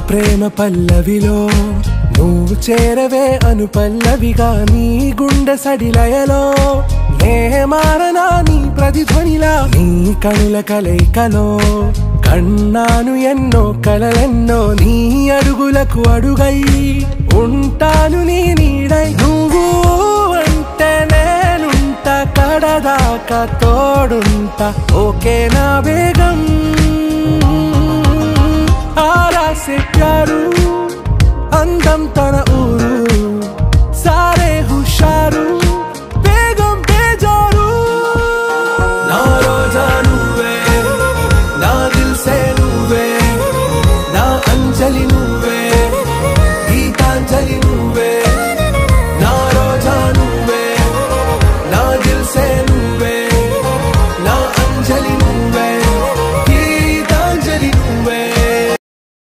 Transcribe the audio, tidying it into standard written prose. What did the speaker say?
ప్రేమ పల్లవిలో నువ్వు చేరవే అను పల్లవిగా నీ గుండె సడిలయలో నే మారనా నీ ప్రతిధ్వనిలా నీ కనుల కలయికలో కన్నాను ఎన్నో కలలెన్నో నీ అడుగులకు అడుగై ఉంటాను నీ నీడై నువ్వు అంటే నేనుంట కడదాకా తోడుంటా ఓకే నా బేగం ఆరా से प्यारू అందం తన